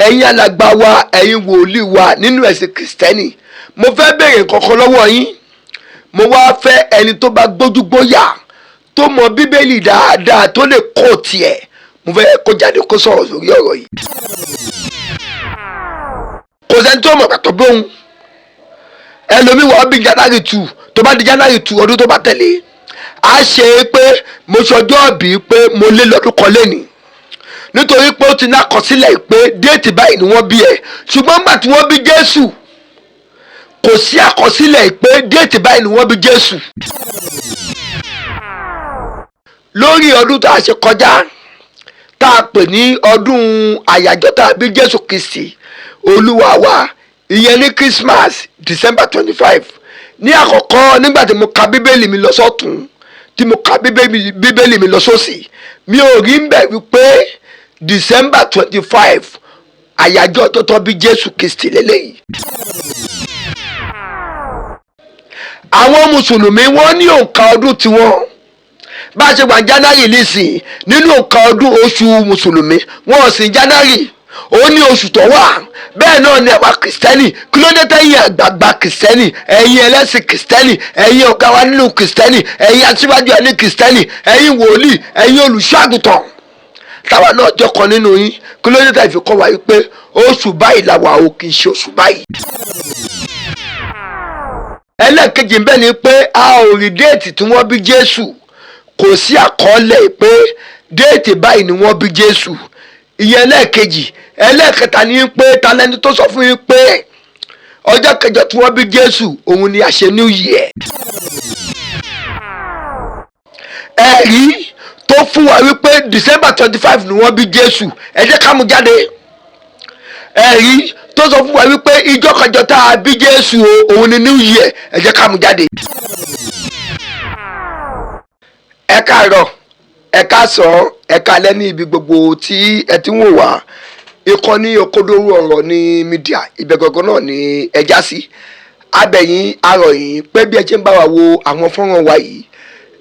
ẹ̀yin alàgbà wa ẹ̀yin wòlíì wa nínú ẹ̀sìn kìrìsìtẹ́nì mo fẹ́ béèrè kankan lọ́wọ́ yín. Mo wá fẹ́ ẹni tó bá gbójúgbóyà tó mọ bíbélì dáadáa tó lè kọ́ tiẹ̀ mo fẹ́ kó jáde kó sọ̀rọ̀ lórí ọ̀rọ̀ yìí. Kò sẹ́ni tó mọ̀ pàtó bóun ẹlòmíì wọ́n bí January 2 tó bá di January 2 ọdún tó bá tẹ̀lé a ṣe é pé mo ṣọjọ́ bí pé mo lé lọ́dún kan lẹ́nìí nítorí pé ó ti ní àkọsílẹ̀ pé déètì báyìí ni wọ́n bí ẹ ṣùgbọ́n nígbà tí wọ́n bí Jésù kò sí àkọsílẹ̀ pé déètì báyìí ni wọ́n bí Jésù. Lórí ọdún tá a ṣe kọjá tá a pè ní ọdún àyájọ́ tá a bí Jésù Kristi Olúwa wa ìyẹn ní Christmas December 25 ní àkọ́kọ́ nígbà tí mo ka bíbélì mi lọ sọ́tún tí mo ka bíbélì mi lọ sósì mi ò rí ń bẹ̀ wípé December 25 àyájọ́ tó tọ́ bí Jésù Kristi lélẹ́yìí. Àwọn mùsùlùmí wọ́n ní òǹkà ọdún tiwọn bá a ṣe wà January nísìn nínú òǹkà ọdún oṣù mùsùlùmí wọn ò sí January ó ní oṣù tó wà bẹ́ẹ̀ náà ni àwa kìrìsìtẹ́nì kí ló dé tẹ́yìn àgbààgbà kìrìsìtẹ́nì ẹ̀yin ẹlẹ́sìn kìrìsìtẹ́nì ẹ̀yin ọ̀gá wa nínú kìrìsìtẹ́nì ẹ̀yin aṣíwájú ẹni kìrìsìtẹ́nì ẹ̀yin wòlíì ẹ̀yin olùṣọ́àgùtàn táwa náà jẹ́ kan nínú yín kí ló dé tẹ́ fi kọ́ wa wípé oṣù báyìí làwa ò kì í ṣe oṣù báyìí. Ẹlẹ́ẹ̀kejì ń bẹ ni pé a ò rí déètì tí wọ́n bí Jésù kò sí àkọọ́lẹ̀ pé déètì báyìí ni wọ́n bí Jésù ìyẹn ẹlẹ́ẹ̀kejì. Ẹlẹ́ẹ̀kẹta ni pé talẹ́ni tó sọ fún yín pé ọjọ́ kẹjọ tí wọ́n bí Jésù òun ni àṣẹ New Year. Ẹ̀rí tó fún wa wípé December 25 ni wọ́n bí Jésù ẹ jẹ́ ká mú jáde. Ẹ̀rí tó sọ fún wa wípé ìjọ kẹjọ tá a bí Jésù òun ni New Year ẹ jẹ́ ká mú jáde. Ẹ káàárọ̀ ẹ káàsán ẹ káalẹ́ ní ibi gbogbo tí ẹ ti ń wò wá ìkànnì Òkodoro Ọ̀rọ̀ ní mídíà ibẹ̀ gangan náà ni ẹ já sí. Abẹ̀yìn arọ̀yìn pé bí ẹ ṣe ń bá wa wo àwọn fọ́nrán wa yìí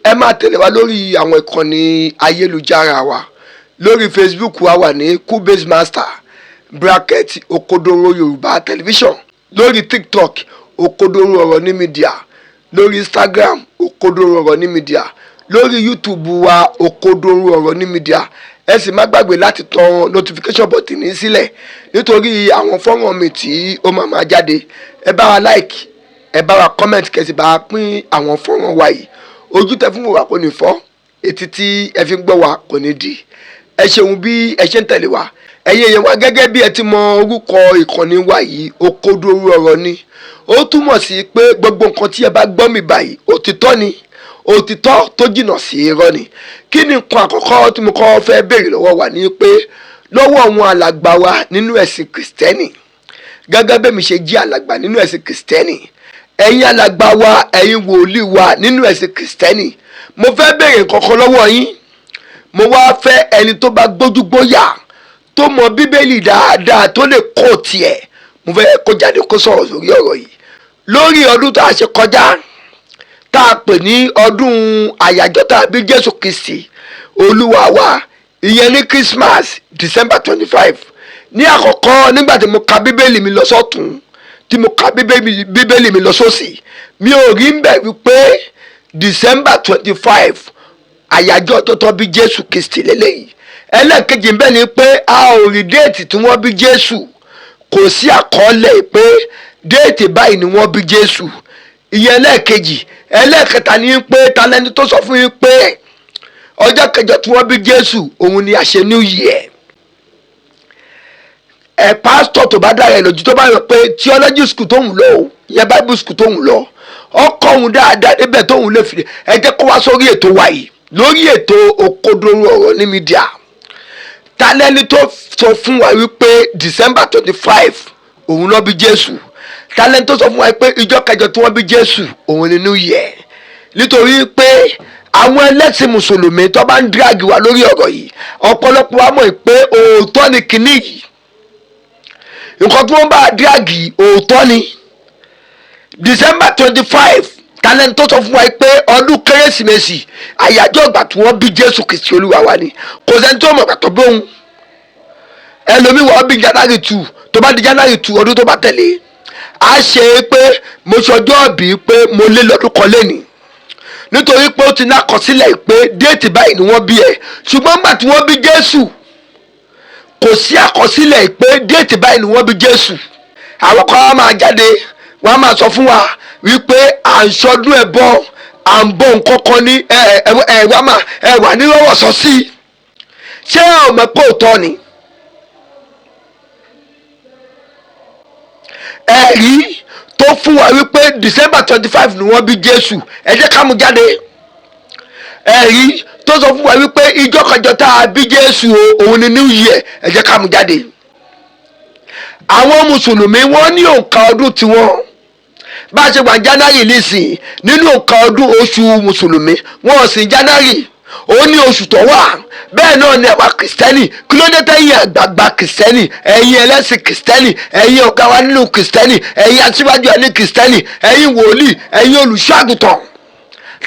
ẹ máa tẹ̀lé wa lórí àwọn ìkànnì ayélujára wa lórí Facebook wa wà ní Cubase Master bracket Òkodoro Yorùbá Television, lórí TikTok Òkodoro Ọ̀rọ̀ ní mídíà, lórí Instagram Òkodoro Ọ̀rọ̀ ní mídíà, lórí YouTube wa Òkodoro Ọ̀rọ̀ ní mídíà. Ẹ sì má gbàgbé láti tan notification button ní sílẹ̀ nítorí àwọn fọ́nrán mi tí ó máa jáde. Ẹ bá wa like ẹ bá wa comment kẹsì bá wa pín àwọn fọ́nrán wa yìí. Ojú tẹ́ fún wa kò ní fọ́, etí tí ẹ fi ń gbọ́ wa kò ní dì. Ẹ ṣeun bí ẹ ṣe ń tẹ̀lé wa. Ẹ̀yin èèyàn wa gẹ́gẹ́ bí ẹ ti mọ orúkọ ìkànnì wa yìí Òkodoro Ọ̀rọ̀ ni. Ó túmọ̀ sí pé gbogbo nǹkan tí ẹ bá gbọ́ mi báyìí òtítọ́ ni, òtítọ́ tó jìnnà sí irọ́ ni. Kí ni nǹkan àkọ́kọ́ tí mo kọ́ fẹ́ béèrè lọ́wọ́ wa ni pé lọ́wọ́ àwọn alàgbà wa nínú ẹ̀sìn kìrìsìtẹ́nì gẹ́gẹ́ bẹ́ẹ̀ mi ṣe jí alàgbà nínú ẹ̀sìn kìrìsìtẹ́nì ẹ̀yin alàgbà wa ẹ̀yin wòlíì wa nínú ẹ̀sìn kìrìsìtẹ́nì mo fẹ́ béèrè kankan lọ́wọ́ yín. Mo wá fẹ́ ẹni tó bá gbójúgbóyà tó mọ bíbélì dáadáa tó lè kọ́ tiẹ̀ mo fẹ́ kó jáde kó sọ̀rọ̀ lórí ọ̀rọ̀ yìí. Lórí ọdún tá a ṣe kọjá tá a pè ní ọdún àyájọ́ tá a bí Jésù Kristi Olúwa wa ìyẹn ní Christmas December 25 ní àkọ́kọ́ nígbà tí mo ka bíbélì mi lọ sọ́tún tí mo ka bíbélì mi lọ sósì mi ò rí ń bẹ̀ wípé December 25 àyájọ́ tó tọ́ bí Jésù Kristi lélẹ́yìí. Ẹlẹ́ẹ̀kejì ń bẹ ni pé a ò rí déètì tí wọ́n bí Jésù kò sí àkọọ́lẹ̀ pé déètì báyìí ni wọ́n bí Jésù ìyẹn ẹlẹ́ẹ̀kejì. Ẹlẹ́ẹ̀kẹta ni pé talẹ́ni tó sọ fún yín pé ọjọ́ kẹjọ tí wọ́n bí Jésù òun ni àṣẹ New Year. Pásítọ̀ tó bá dára ẹ̀ lójú tó bá yọ pé theology school tóun lọ o ìyẹn Bible school tóun lọ ọkọ òun dáadáa débẹ̀ tóun lè fi ẹ jẹ́ kó wá sórí ètò wa yìí lórí ètò Òkodoro Ọ̀rọ̀ ní mídíà. Talẹ́ni tó sọ fún wa wípé December 25 òun ló bí Jésù. Talẹ́ni tó sọ fún wa pé ìjọ kẹjọ tí wọ́n bí Jésù òun ni New Year. Nítorí pé àwọn ẹlẹ́sìn mùsùlùmí tó bá ń drag wa lórí ọ̀rọ̀ yìí ọ̀pọ̀lọpọ̀ wa mọ̀ pé òótọ́ ni kinní yìí. Nǹkan tí wọ́n bá drag òótọ́ ni. December 25 talẹ́ni tó sọ fún wa pé ọdún kérésìmesì àyájọ́ ìgbà tí wọ́n bí Jésù Kristi Olúwa wa ni. Kò sẹ́ni tó mọ̀ pàtó bóun ẹlòmíì wọ́n bí January 2 tó bá di January 2 ọdún tó bá tẹ̀lé a ṣe é pé mo ṣọjọ́ bí pé mo lé lọ́dún kan lẹ́nìí nítorí pé ó ti ní àkọsílẹ̀ pé déètì báyìí ni wọ́n bí ẹ ṣùgbọ́n nígbà tí wọ́n bí Jésù kò sí àkọsílẹ̀ pé déètì báyìí ni wọ́n bí Jésù. àwọn kan wá máa jáde wọ́n á máa sọ fún wa wípé à ń ṣọdún ẹbọ à ń bọ nǹkan kan ní wà nírọ̀wọ̀ sọ sí i ṣé ọmọ pé òótọ́ ni. ẹ̀rí tó fún wa wípé December 25 ni wọ́n bí Jésù ẹ jẹ́ ká mú jáde. ẹ̀rí tó sọ fún wa wípé ìjọ kẹjọ tá a bí Jésù òun ni New Year ẹ jẹ́ ká mú jáde. àwọn mùsùlùmí wọ́n ní òǹkà ọdún tiwọn bá a ṣe wà January nísìn nínú òǹkà ọdún oṣù mùsùlùmí wọn ò sí January ó ní oṣù tó wà bẹ́ẹ̀ náà ni àwa kìrìsìtẹ́nì kí ló dé tẹ́yìn àgbààgbà kìrìsìtẹ́nì ẹ̀yin ẹlẹ́sìn kìrìsìtẹ́nì ẹ̀yin ọ̀gá wa nínú kìrìsìtẹ́nì ẹ̀yin aṣíwájú ẹni kìrìsìtẹ́nì ẹ̀yin wòlíì ẹ̀yin olùṣọ́àgùtàn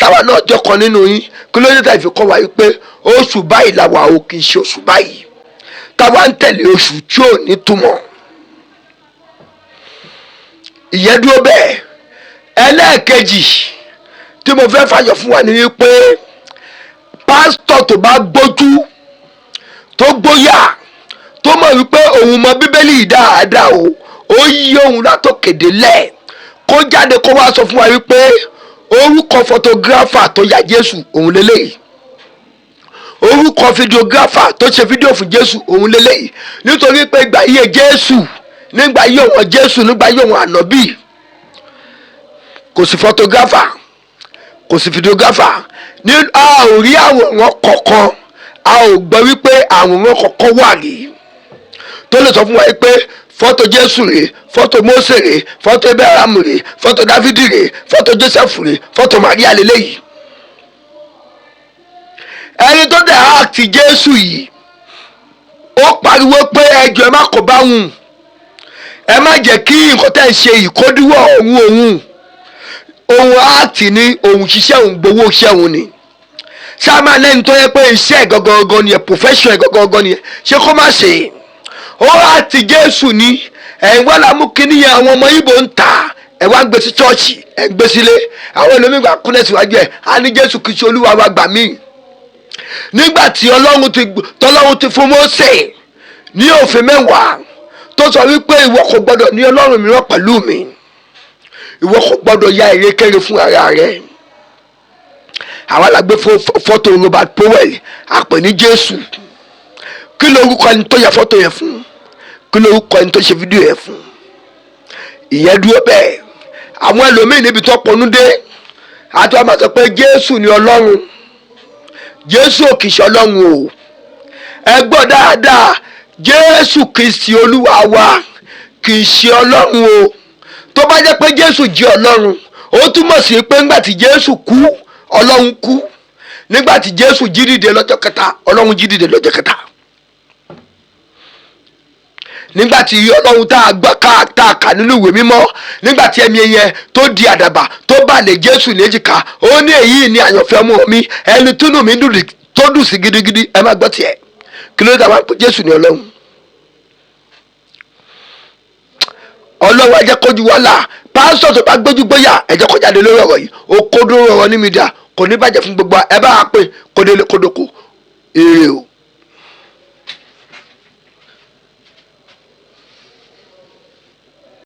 táwa náà jọ kan nínú yín kí ló dé tẹ́ fi kọ́ wa yìí pé oṣù báyìí làwa ò kì í ṣe oṣù báyìí táwa ń tẹ̀lé oṣù tí ò ní túmọ̀. ìyẹn dúró bẹ́ẹ̀ ẹlẹ́ẹ̀kejì tí mo fẹ́ fàyọ̀ fún wa ni wípé pásítọ̀ tó bá gbójú tó gbóyà tó mọ̀ wípé òun mọ bíbélì dáadáa ó yí òun látòkèdè lẹ̀ kó jáde kó wá sọ fún wa wípé orúkọ photographer tó ya Jésù òun lélẹ́yìí orúkọ videographer tó ṣe fídíò fún Jésù òun lélẹ́yìí nítorí pé ìgbà yíyẹ Jésù nígbà yíyẹ wọn Jésù nígbà yíyẹ wọn ànábì kò sí photographer kò sí videographer ní a ò rí àwòrán kọ̀ọ̀kan a ò gbọ́ wípé àwòrán kọ̀ọ̀kan wà rí tó lè sọ fún wa pé fọ́tò Jésù rèé fọ́tò Mósè rèé fọ́tò Abraham rèé fọ́tò Dáfídì rèé fọ́tò Joseph rèé fọ́tò Maria lélẹ́yìí. ẹni tó dẹ̀ áàtì Jésù yìí ó pariwo pé ẹjọ́ ẹ má kó bá wùn ẹ má jẹ́ kí nǹkan tẹ́ ń ṣe ìkódíwọ̀ òun áàtì ní òun ṣiṣẹ́ òun gbowó iṣẹ́ òun ni sáàmà lẹ́ni tó yẹ pé iṣẹ́ gọ́gọ́gọ́ ni ẹ̀ profession gọ́gọ́gọ́ ni ẹ̀ ṣé kó má ṣe ó áàtì Jésù ní ẹ̀yin wá lámú kínní yẹn àwọn ọmọ Ìgbò ń tà ẹ̀ wá ń gbé sí chọ́ọ̀chì ẹ̀ ń gbé sílé àwọn ẹlòmígbà kúnlẹ̀ síwájú ẹ̀ á ní Jésù kìí ṣe Olúwa wa gbà mí. nígbà tí Ọlọ́run ti fún Mósè ní òfin 10 tó sọ wípé ìwọ kò gbọdọ̀ ní Ọlọ́run mìíràn pẹ̀lú mi ìwọ kò gbọdọ̀ ya ìrékéré fún ara rẹ. àwa la gbé fọ́tò Robert Powell àpè ní Jésù kí lorúkọ ẹni tó ya fọ́tò yẹn fún kí lorúkọ ẹni tó ṣe fídíò yẹn fún. ìyẹn dúró bẹ́ẹ̀ àwọn ẹlòmíì níbi tó pọnú dé àti wọn máa sọ pé Jésù ni Ọlọ́run Jésù ò kìí ṣe Ọlọ́run o ẹ gbọ́ dáadáa Jésù Kristi Olúwa wa kìí ṣe Ọlọ́run o tó bá jẹ́ pé Jésù jẹ́ Ọlọ́run ó túmọ̀ sí pé nígbà tí Jésù kú Ọlọ́run kú nígbà tí Jésù jí dìde lọ́jọ́ kẹta Ọlọ́run jí dìde lọ́jọ́ kẹta nígbà tí Ọlọ́run tá a kà nínú ìwé mímọ́ nígbà tí ẹ̀mí yẹn tó di àdàbà tó bà lé Jésù léjìká ó ní èyí ni àyànfẹ́ ọmọ mi ẹni túnú mi tó dùn sí gidigidi ẹ má gbọ́ tiẹ̀ kí ló dé àwọn pé Jésù ni Ọlọ́run. Ọlọ́run ẹ jẹ́ kójú wọ́lá pásítọ̀ tó bá gbójú gbóyà ẹ jẹ́ kó jáde lórí ọ̀rọ̀ yìí ó kó dúró ọ̀rọ̀ ní mídíà kò ní bàjẹ́ fún gbogbo ẹ bá wà pé kó délé kó dóko èrè o.